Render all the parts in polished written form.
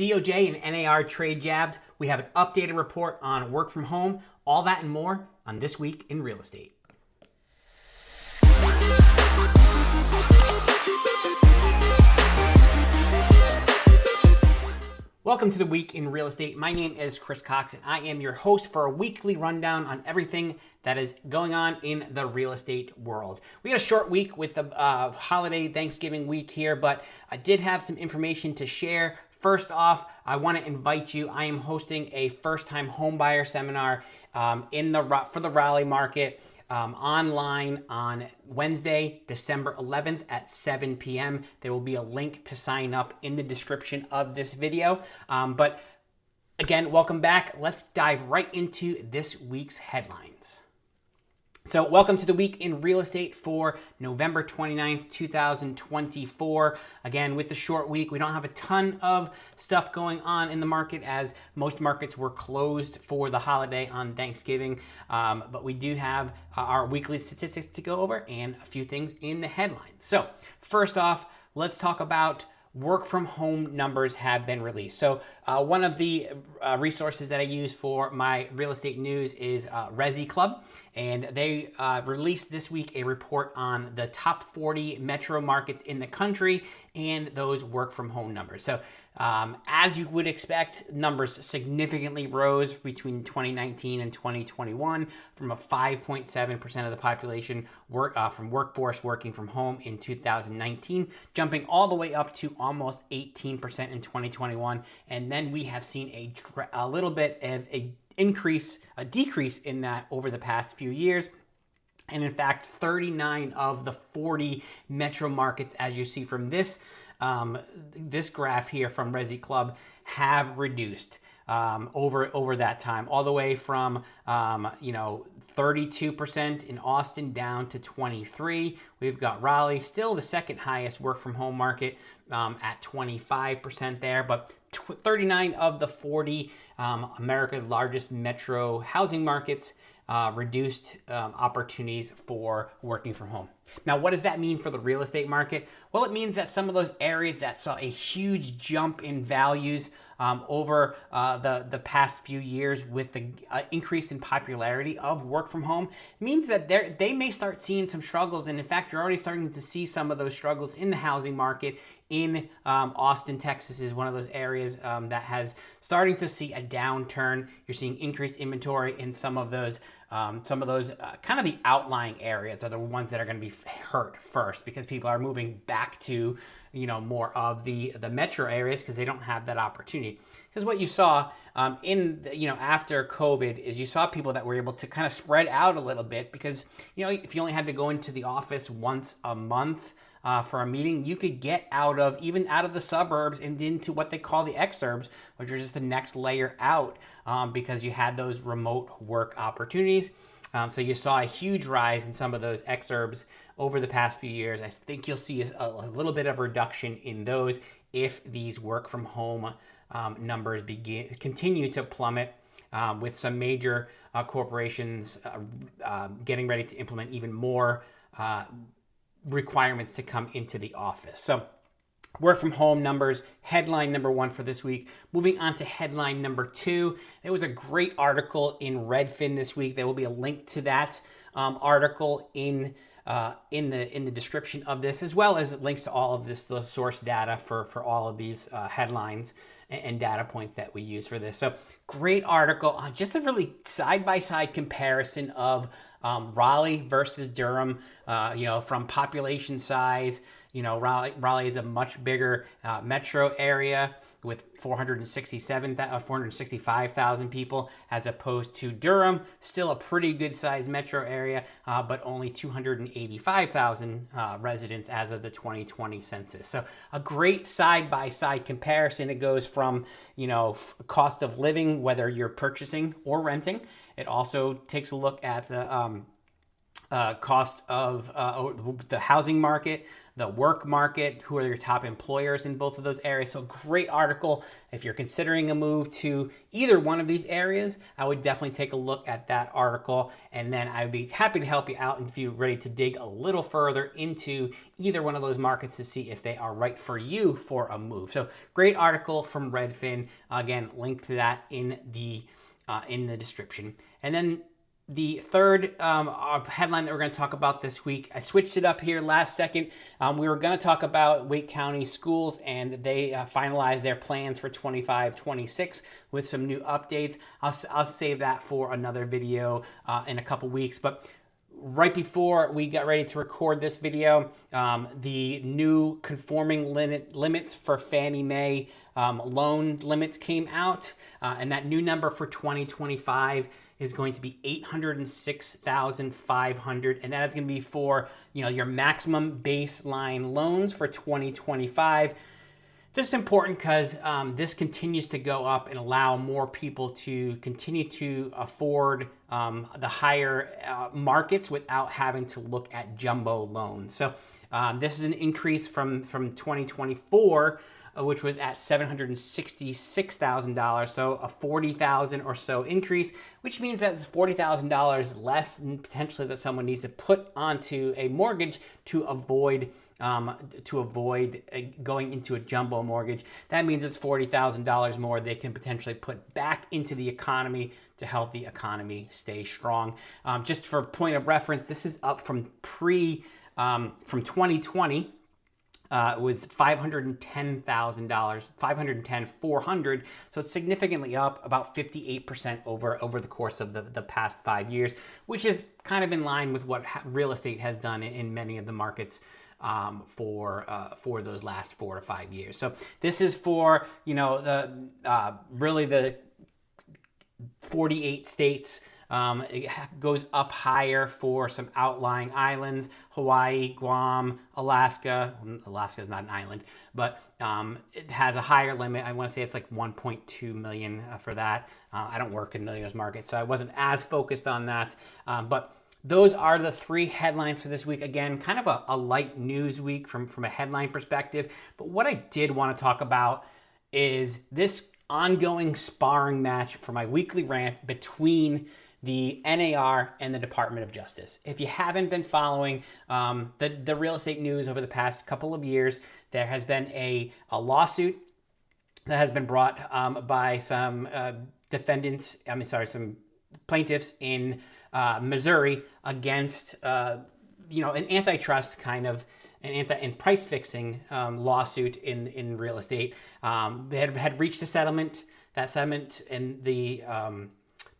DOJ and NAR trade jabs. We have an updated report on work from home, all that and more on This Week in Real Estate. Welcome to the Week in Real Estate. My name is Chris Cox, and I am your host for a weekly rundown on everything that is going on in the real estate world. We had a short week with the holiday Thanksgiving week here, but I did have some information to share. First off, I want to invite you. I am hosting a first-time homebuyer seminar for the Raleigh market. Online on Wednesday, December 11th at 7 p.m. There will be a link to sign up in the description of this video. But again, welcome back. Let's dive right into this week's headlines. So welcome to the Week in Real Estate for November 29th, 2024. Again, with the short week, we don't have a ton of stuff going on in the market as most markets were closed for the holiday on Thanksgiving. But we do have our weekly statistics to go over and a few things in the headlines. So first off, let's talk about work from home numbers have been released. So one of the resources that I use for my real estate news is Resi Club, and they released this week a report on the top 40 metro markets in the country and those work from home numbers. So as you would expect, numbers significantly rose between 2019 and 2021 from a 5.7% of the population from workforce working from home in 2019, jumping all the way up to almost 18% in 2021. And then we have seen a little bit of a decrease in that over the past few years. And in fact, 39 of the 40 metro markets, as you see from this graph here from Resi Club, have reduced over that time, all the way from 32% in Austin down to 23%. We've got Raleigh, still the second highest work from home market at 25% there, but 39 of the 40 America's largest metro housing markets reduced opportunities for working from home. Now, what does that mean for the real estate market? Well, it means that some of those areas that saw a huge jump in values over the past few years with the increase in popularity of work from home means that they may start seeing some struggles. And in fact, you're already starting to see some of those struggles in the housing market. In Austin, Texas is one of those areas that has starting to see a downturn. You're seeing increased inventory in some of those kind of the outlying areas are the ones that are going to be hurt first, because people are moving back to more of the metro areas because they don't have that opportunity. Because what you saw after COVID is you saw people that were able to kind of spread out a little bit, because if you only had to go into the office once a month for a meeting, you could get out of the suburbs and into what they call the exurbs, which are just the next layer out, because you had those remote work opportunities. So you saw a huge rise in some of those exurbs over the past few years. I think you'll see a little bit of reduction in those if these work from home numbers continue to plummet, with some major corporations getting ready to implement even more requirements to come into the office. So work from home numbers, headline number one for this week. Moving on to headline number two. There was a great article in Redfin this week. There will be a link to that article in the description of this, as well as links to all of the source data for all of these headlines and data points that we use for this. So great article, just a really side-by-side comparison of Raleigh versus Durham, from population size. Raleigh is a much bigger metro area with 465,000 people, as opposed to Durham, still a pretty good sized metro area, but only 285,000 residents as of the 2020 census. So a great side-by-side comparison. It goes from, cost of living, whether you're purchasing or renting. It also takes a look at the cost of the housing market, the work market, who are your top employers in both of those areas. So great article. If you're considering a move to either one of these areas, I would definitely take a look at that article, and then I'd be happy to help you out if you're ready to dig a little further into either one of those markets to see if they are right for you for a move. So great article from Redfin. Again, link to that in the description. And then the third headline that we're going to talk about this week, I switched it up here last second. We were going to talk about Wake County schools, and they finalized their plans for 25-26 with some new updates. I'll save that for another video in a couple weeks. But right before we got ready to record this video, the new conforming limits for Fannie Mae loan limits came out, and that new number for 2025 is going to be $806,500, and that is going to be for your maximum baseline loans for 2025. This is important because this continues to go up and allow more people to continue to afford the higher markets without having to look at jumbo loans. So this is an increase from 2024, which was at $766,000, so a $40,000 or so increase, which means that it's $40,000 less potentially that someone needs to put onto a mortgage to avoid going into a jumbo mortgage. That means it's $40,000 more they can potentially put back into the economy to help the economy stay strong. Just for point of reference, this is up from from 2020. It was $510,000, $510,400. So it's significantly up, about 58% over the course of the past 5 years, which is kind of in line with what real estate has done in many of the markets for those last 4 to 5 years. So this is for really the 48 states. It goes up higher for some outlying islands: Hawaii, Guam, Alaska. Alaska is not an island, but it has a higher limit. I want to say it's like 1.2 million for that. I don't work in those markets, so I wasn't as focused on that. But those are the three headlines for this week. Again, kind of a light news week from a headline perspective. But what I did want to talk about is this ongoing sparring match for my weekly rant between the NAR and the Department of Justice. If you haven't been following the real estate news over the past couple of years, there has been a lawsuit that has been brought by some some plaintiffs in Missouri against an antitrust kind of and price fixing lawsuit in real estate. They had reached a settlement. That settlement and the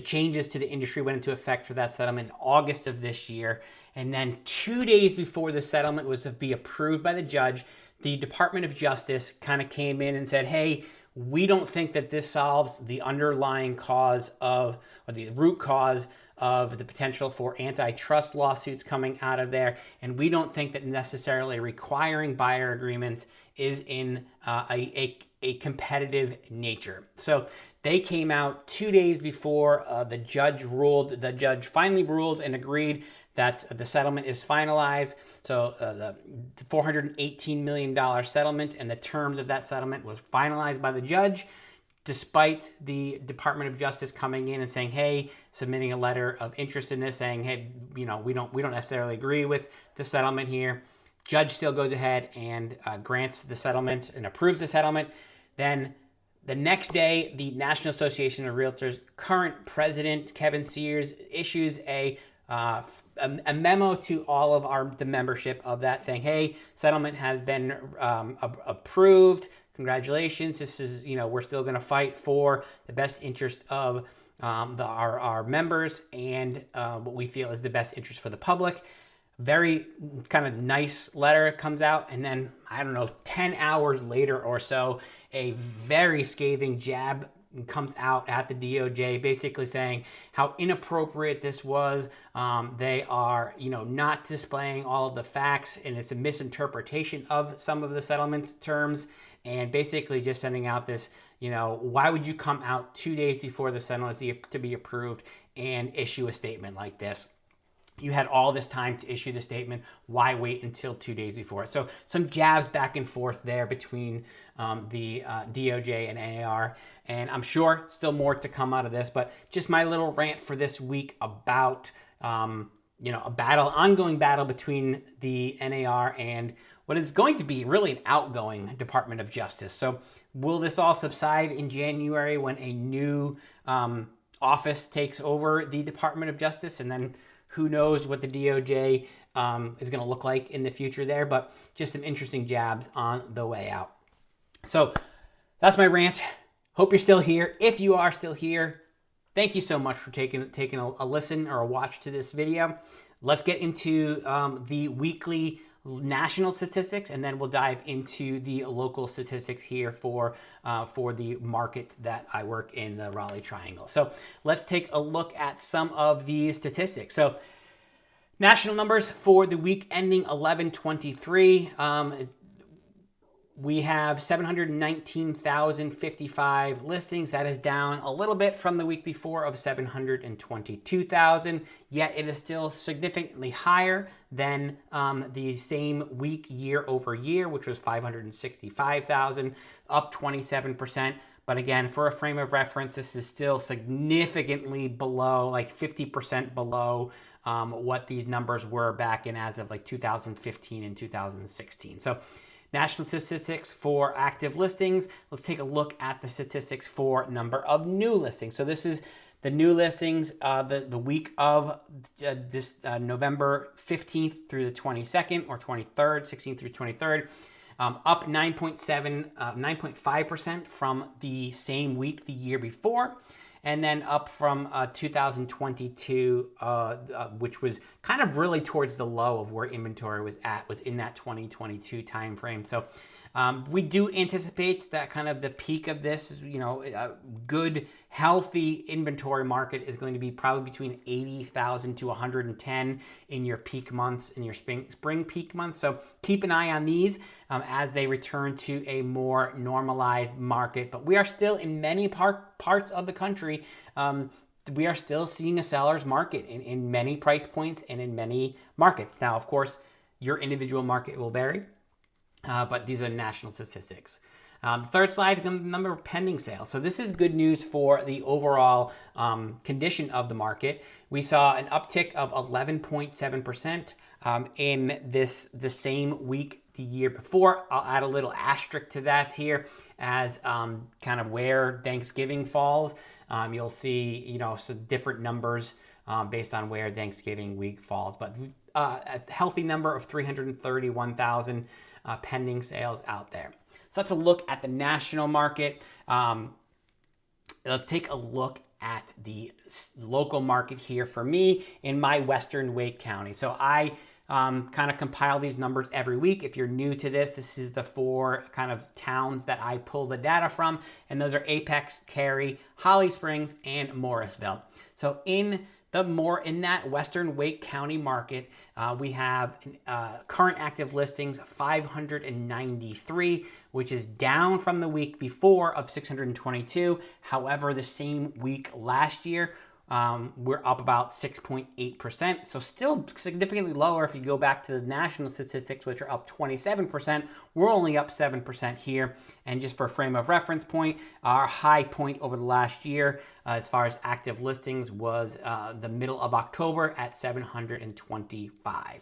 changes to the industry went into effect for that settlement in August of this year. And then 2 days before the settlement was to be approved by the judge, the Department of Justice kind of came in and said, hey, we don't think that this solves the underlying cause or the root cause of the potential for antitrust lawsuits coming out of there. And we don't think that necessarily requiring buyer agreements is in a competitive nature. So they came out 2 days before the judge ruled. The judge finally ruled and agreed that the settlement is finalized. So the $418 million settlement and the terms of that settlement was finalized by the judge, despite the Department of Justice coming in and saying, hey, submitting a letter of interest in this, saying, hey, we don't necessarily agree with the settlement here. Judge still goes ahead and grants the settlement and approves the settlement. Then the next day, the National Association of Realtors current president, Kevin Sears, issues a memo to all of the membership of that saying, hey, settlement has been approved. Congratulations. This is, we're still going to fight for the best interest of our members and what we feel is the best interest for the public. Very kind of nice letter comes out. And then, 10 hours later or so, a very scathing jab comes out at the DOJ, basically saying how inappropriate this was. They are, not displaying all of the facts, and it's a misinterpretation of some of the settlement terms, and basically just sending out this, why would you come out 2 days before the settlement is to be approved and issue a statement like this? you had all this time to issue the statement. Why wait until 2 days before? So some jabs back and forth there between the DOJ and AAR. And I'm sure still more to come out of this, but just my little rant for this week about, ongoing battle between the NAR and what is going to be really an outgoing Department of Justice. So will this all subside in January when a new office takes over the Department of Justice? And then who knows what the DOJ is going to look like in the future there, but just some interesting jabs on the way out. So that's my rant. Hope you're still here. If you are still here, thank you so much for taking a listen or a watch to this video. Let's get into the weekly national statistics, and then we'll dive into the local statistics here for the market that I work in, the Raleigh Triangle. So let's take a look at some of these statistics. So national numbers for the week ending 11/23. We have 719,055 listings. That is down a little bit from the week before of 722,000, yet it is still significantly higher than the same week year over year, which was 565,000, up 27%. But again, for a frame of reference, this is still significantly below, like 50% below what these numbers were back in as of like 2015 and 2016. So national statistics for active listings. Let's take a look at the statistics for number of new listings. So this is the new listings the week of this November 15th through the 22nd or 23rd, 16th through 23rd. Up 9.5% from the same week the year before. And then up from 2022, which was kind of really towards the low of where inventory was at, was in that 2022 timeframe. So we do anticipate that kind of the peak of this, a good, healthy inventory market is going to be probably between 80,000 to 110 in your peak months, in your spring peak months. So keep an eye on these as they return to a more normalized market. But we are still in many parts of the country. We are still seeing a seller's market in many price points and in many markets. Now, of course, your individual market will vary. But these are national statistics. The third slide is the number of pending sales. So this is good news for the overall condition of the market. We saw an uptick of 11.7% in the same week the year before. I'll add a little asterisk to that here as kind of where Thanksgiving falls. You'll see, some different numbers based on where Thanksgiving week falls. But a healthy number of 331,000 pending sales out there. So let's look at the national market. Let's take a look at the local market here for me in my Western Wake County. So I kind of compile these numbers every week. If you're new to this, this is the 4 kind of towns that I pull the data from, and those are Apex, Cary, Holly Springs, and Morrisville. So in that Western Wake County market, we have current active listings 593, which is down from the week before of 622. However, the same week last year, we're up about 6.8%. So still significantly lower if you go back to the national statistics, which are up 27%. We're only up 7% here. And just for a frame of reference point, our high point over the last year, as far as active listings, was the middle of October at 725.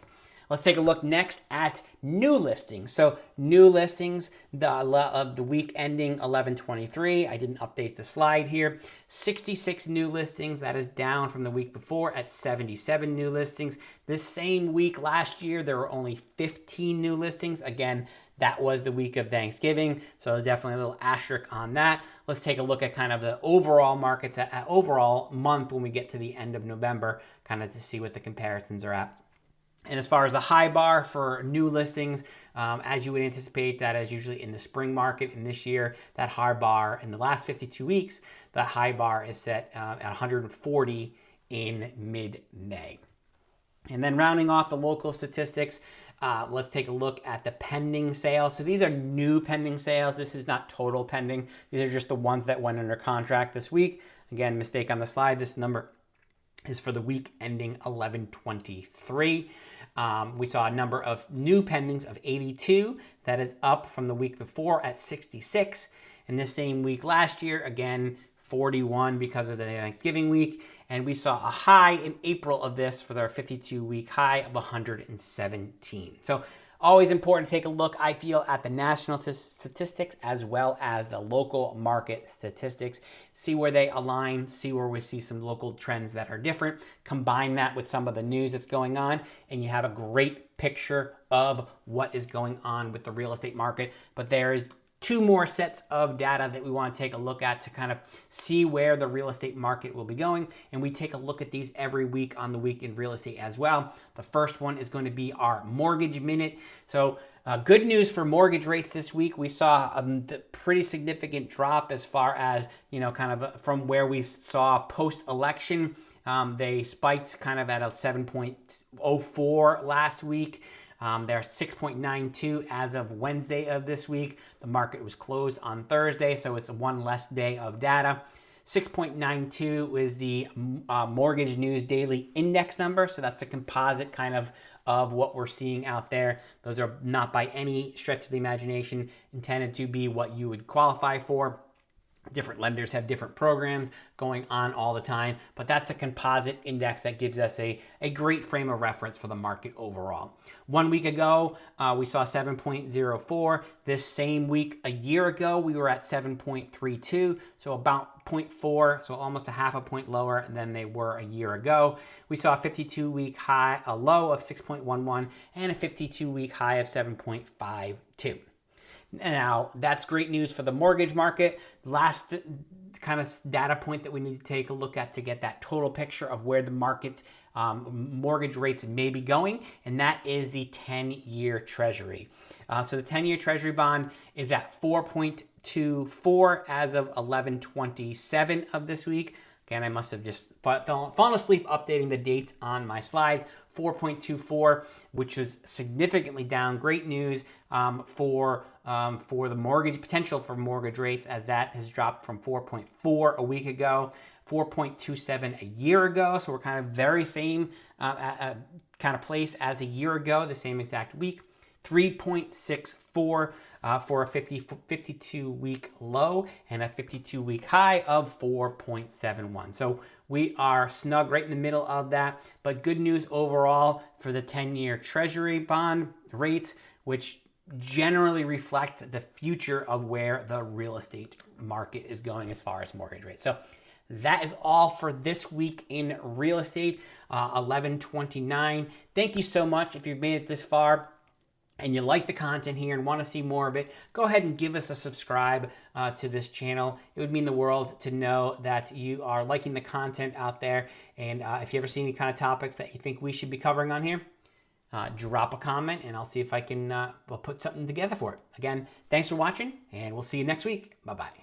Let's take a look next at new listings. So new listings, the week ending 11/23. I didn't update the slide here. 66 new listings. That is down from the week before at 77 new listings. This same week last year, there were only 15 new listings. Again, that was the week of Thanksgiving, so definitely a little asterisk on that. Let's take a look at kind of the overall markets, at overall month when we get to the end of November, kind of to see what the comparisons are at. And as far as the high bar for new listings, as you would anticipate, that is usually in the spring market. And this year, that high bar in the last 52 weeks, the high bar is set at 140 in mid-May. And then rounding off the local statistics, let's take a look at the pending sales. So these are new pending sales. This is not total pending. These are just the ones that went under contract this week. Again, mistake on the slide. This number is for the week ending 11/23. We saw a number of new pendings of 82. That is up from the week before at 66. And this same week last year, again, 41 because of the Thanksgiving week. And we saw a high in April of this for their 52-week high of 117. So always important to take a look, I feel, at the national statistics as well as the local market statistics. See where they align, see where we see some local trends that are different. Combine that with some of the news that's going on, and you have a great picture of what is going on with the real estate market. But there is two more sets of data that we want to take a look at to kind of see where the real estate market will be going. And we take a look at these every week on the Week in Real Estate as well. The first one is going to be our mortgage minute. So good news for mortgage rates this week. We saw a pretty significant drop as far as, kind of from where we saw post-election. They spiked kind of at a 7.04 last week. They're 6.92 as of Wednesday of this week. The market was closed on Thursday, so it's one less day of data. 6.92 is the Mortgage News Daily Index number, so that's a composite kind of what we're seeing out there. Those are not by any stretch of the imagination intended to be what you would qualify for. Different lenders have different programs going on all the time, but that's a composite index that gives us a great frame of reference for the market overall. 1 week ago, we saw 7.04. This same week a year ago, we were at 7.32, so about 0.4, so almost a half a point lower than they were a year ago. We saw a 52-week high, a low of 6.11, and a 52-week high of 7.52. Now, that's great news for the mortgage market. Last kind of data point that we need to take a look at to get that total picture of where the market mortgage rates may be going, and that is the 10-year Treasury. So the 10-year Treasury bond is at 4.24 as of 11/27 of this week. Again, I must have just fallen asleep updating the dates on my slides. 4.24, which is significantly down. Great news for the mortgage potential for mortgage rates, as that has dropped from 4.4 a week ago, 4.27 a year ago. So we're kind of very same kind of place as a year ago, the same exact week. 3.64 for a 52-week low and a 52-week high of 4.71. So we are snug right in the middle of that. But good news overall for the 10-year Treasury bond rates, which generally reflect the future of where the real estate market is going as far as mortgage rates. So that is all for this week in real estate, 11/29. Thank you so much. If you've made it this far and you like the content here and want to see more of it, go ahead and give us a subscribe to this channel. It would mean the world to know that you are liking the content out there. And if you ever see any kind of topics that you think we should be covering on here, drop a comment and I'll see if I can we'll put something together for it. Again, thanks for watching, and we'll see you next week. Bye-bye.